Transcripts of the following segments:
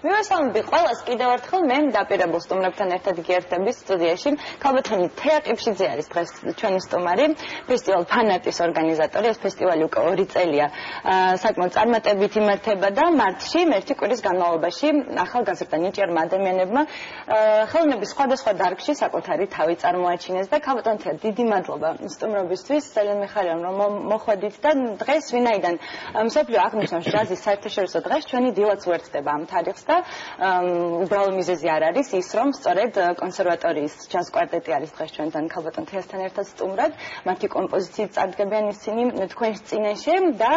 მივესალმები ყველას კიდევ ერთხელ მე დაპირებულ სტუმრებთან ერთად გიერთები სტუდიაში. ქალბატონი თეა ყიფშიძე არის დღეს ჩვენი სტუმარი, ფესტივალ ფანატის ორგანიზატორი. ეს ფესტივალი უკვე 2 წელია საკმაოდ წარმატებით იმართება და მარტში ერთი კვირის განმავლობაში ახალგაზრდა ნიჭიერმა ადამიანებმა ხელოვნების სხვადასხვა დარგში საკუთარი თავი წარმოაჩინეს და ქალბატონ თეა დიდი მადლობა სტუმრობისთვის. ძალიან მიხარია რომ მოხვედით და დღეს ვინაიდან მსოფლიო აღნიშნავს ჯაზის საერთაშორისო დღეს ჩვენი დილაც უერთდება ამ თარიღს და უბრალო მიზეზი არ არის ის რომ სწორედ კონსერვატორიის ჯაზ კვარტეტი არის დღეს ჩვენთან ქალბატონ თეასთან ერთად სტუმრად მათი კომპოზიციით წარდგებიან ისინი თქვენს წინაშე და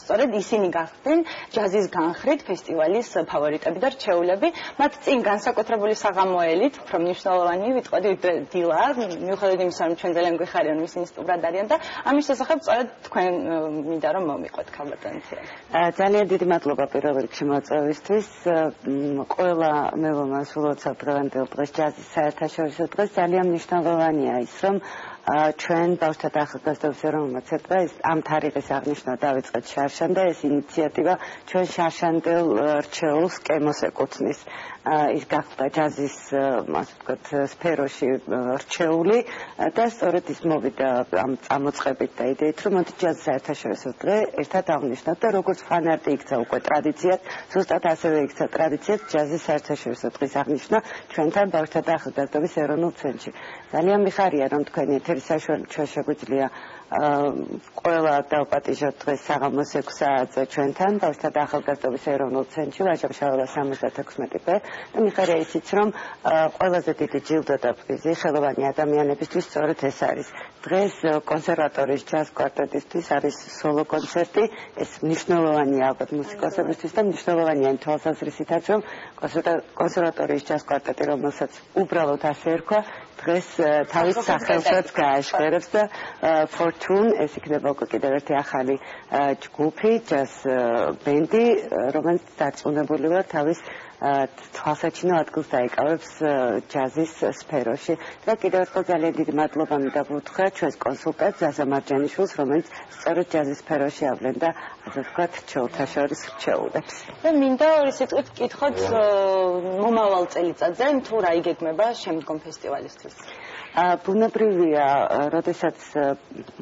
სწორედ ისინი გახდნენ ჯაზის განხრით ფესტივალის ფავორიტები და რჩეულები მათ წინ განსაკუთრებული საღამოელით უფრო მნიშვნელოვანი ვიტყოდი დილა მიუხედავად იმისა რომ ჩვენ ძალიან გვიხარია რომ ისინი სტუმრად არიან და ამის შესახებ სწორედ თქვენ მინდა რომ მოვიყვეთ ქალბატონ თეა ძალიან დიდი მადლობა პირველ რიგში მოწვევისთვის ყველა მეგობრმა სულოცავ დღევანდელ დღეს ჯაზის საერთაშორისო დღეს ძალიან მნიშვნელოვანია ის რომ ჩვენ ბავშვთა და ახალგაზრდობის ეროვნულმა ცენტრმა ამ თარიღის აღნიშვნა დავიწყეთ შარშან და ეს ინიციატივა ჩვენ შარშანდელ რჩეულს კემოს ეკუთვნის ის გახდა ჯაზის ასე ვთქვათ სფეროში რჩეული და სწორედ ის მოვიდა ამ წამოწყებით და იდეით რომ მოდი ჯაზის საერთაშორისო დღე ერთად აღნიშნოთ და როგორც ფანარტი იქცა უკვე ტრადიციად ზუსტად ასევე იქცა ტრადიციად ჯაზის საერთაშორისო დღის აღნიშვნა ჩვენთან ბავშვთა და ახალგაზრდობის ეროვნულ ცენტრში ძალიან მიხარია რომ თქვენი ეთერის საშუალებით ჩვენ შეგვიძლია ყველა დავპატიჟოთ დღეს საღამოს 6 საათზე ჩვენთან ბავშვთა და ახალგაზრდობის ეროვნულ ცენტრში ვაჟა-ფშაველა 76-ბ და მიხარია ისიც რომ ყველაზე დიდი ჯილდო და პრიზი ხელოვანი ადამიანებისთვის სწორედ ეს არის დღეს კონსერვატორიის ჯაზ კვარტეტისთვის არის სოლო კონცერტი ეს მნიშვნელოვანია ალბათ მუსიკოსებისთვის და მნიშვნელოვანია იმ თვალსაზრისითაც რომ კონსერვატორიის ჯაზ კვარტეტი რომელსაც უბრალოდ ასე ერქვა დღეს თავის სახელსაც გააშხერებს და Fortune ეს იქნება უკვე კიდევ ერთი ახალი ჯგუფი ჯაზ ბენდი რომელიც დარწმუნებულია თავის თვალსაჩინო ადგილს დაიკავებს ჯაზის სფეროში და კიდევ ერთხელ ძალიან დიდი მადლობა მინდა ვუთხრა ჩვენს კონსულტანტს ზაზა მარჯანიშვილს რომელიც სწორედ ჯაზის სფეროში ავლენდა და ასე ვთქვათ რჩეულთა შორის რჩეულებს და მინდა ორი სიტყვით ვკითხოთ მომავალ წელიწადზე თუ რა იგეგმება შემდგომ ფესტივალისთვის ბუნებრივია, როდესაც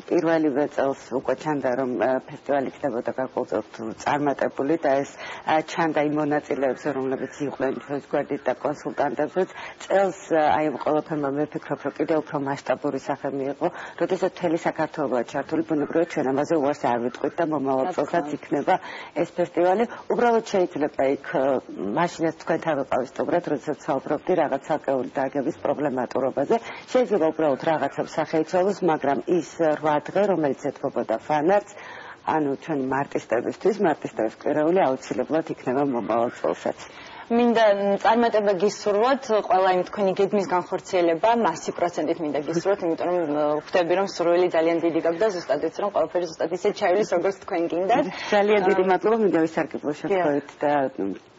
პირველივე წელს უკვე ჩანდა რომ ფესტივალი იქნებოდა გარკვეულწილად წარმატებული და ეს ჩანდა იმ მონაწილეებზე რომლებიც იყვნენ ჩვენს გვერდით და კონსულტანტებიც წელს აი ამ ყველაფერმა მიფიქრობ რომ კიდევ უფრო მასშტაბური სახე მიიღო როდესაც მთელი საქართველოა ჩართული ბუნებრივია ჩვენ ამაზე უარს არ ვიტყვით და მომავალ წელსაც იქნება ეს ფესტივალი უბრალოდ შეიძლება იქ მაშინაც თქვენთან ვიყავით სტუმრად როდესაც საუბრობდი რაღაც ცალკეული დარგების პრობლემატურობაზე შეიძლება უბრალოდ რაღაცებს სახე იცვალოს, მაგრამ ის 8 დღე, რომელიც ეთმობოდა ფანარტს, ანუ ჩვენი მარტისტებისთვის, მარტისტების კვირეული აუცილებლად იქნება მომავალ წელსაც. მინდა წარმატება გისურვოთ, ყველა იმ თქვენი გეგმის განხორციელება 100%-ით მინდა გისურვოთ, იმიტომ რომ ხვდები რომ სურვილი ძალიან დიდი გაქვთ და ზუსტად ის რომ ყველაფერი ზუსტად ისე ჩაივლის, როგორც თქვენ გინდათ. ძალიან დიდი მადლობა, მინდა ვისარგებლო შემთხვევით და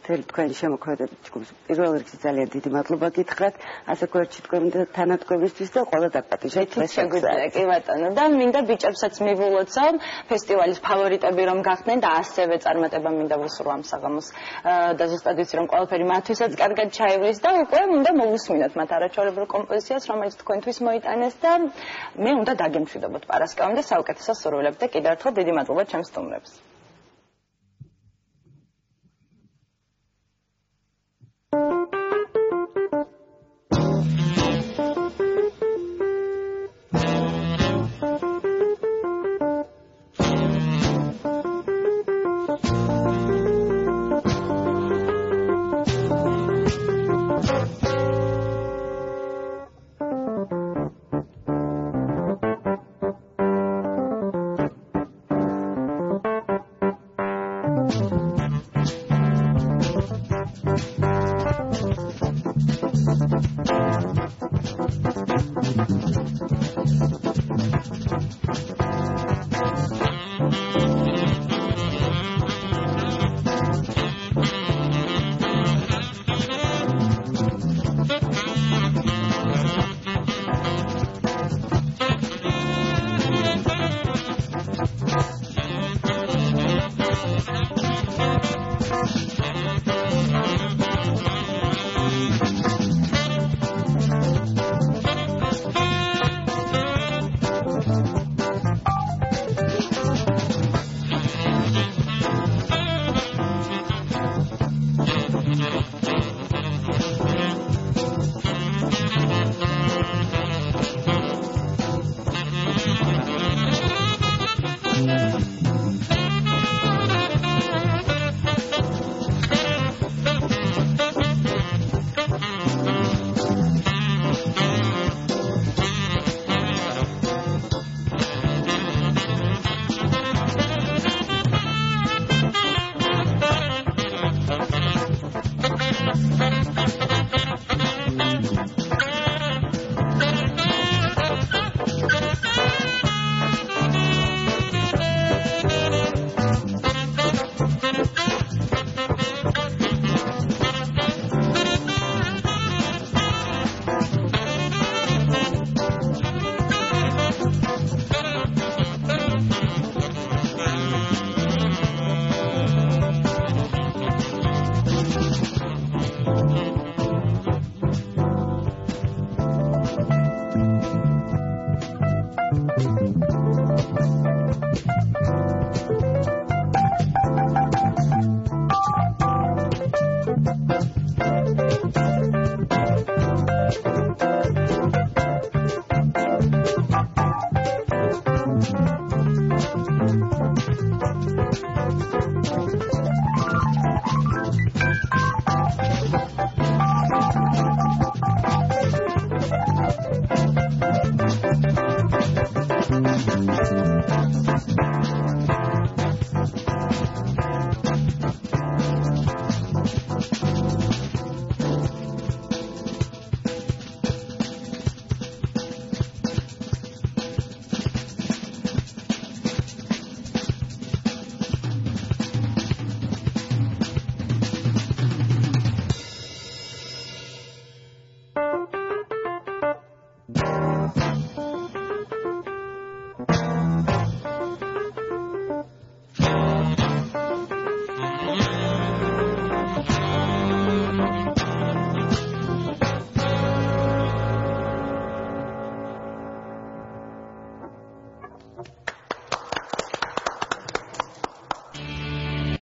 მთელი თქვენი შემოქმედებით ჯგუფს პირველ რიგში ძალიან დიდი მადლობა გითხრათ, ასე გვერდში თქვენი თანატყობისთვის და ყველა დაპატიჟეთ დღეს შეგვიძლია. კი ბატონო, და მინდა ბიჭებსაც მივულოცავ ფესტივალის ფავორიტები რომ გახდნენ და ასევე წარმატება მინდა ვუსურვო ამ საღამოს და ზუსტად ვიცი რომ ყველაფერი მათთვისაც კარგად ჩაივლის და უკვე მინდა მოვუსმინოთ მათ არაჩვეულებრივ კომპოზიციას, რომელიც თქვენთვის მოიტანეს და მე უნდა დაგემშვიდობოთ პარასკევამდე საუკეთესო სურვილებით და კიდევ ერთხელ დიდი მადლობა ჩემს სტუმრებს.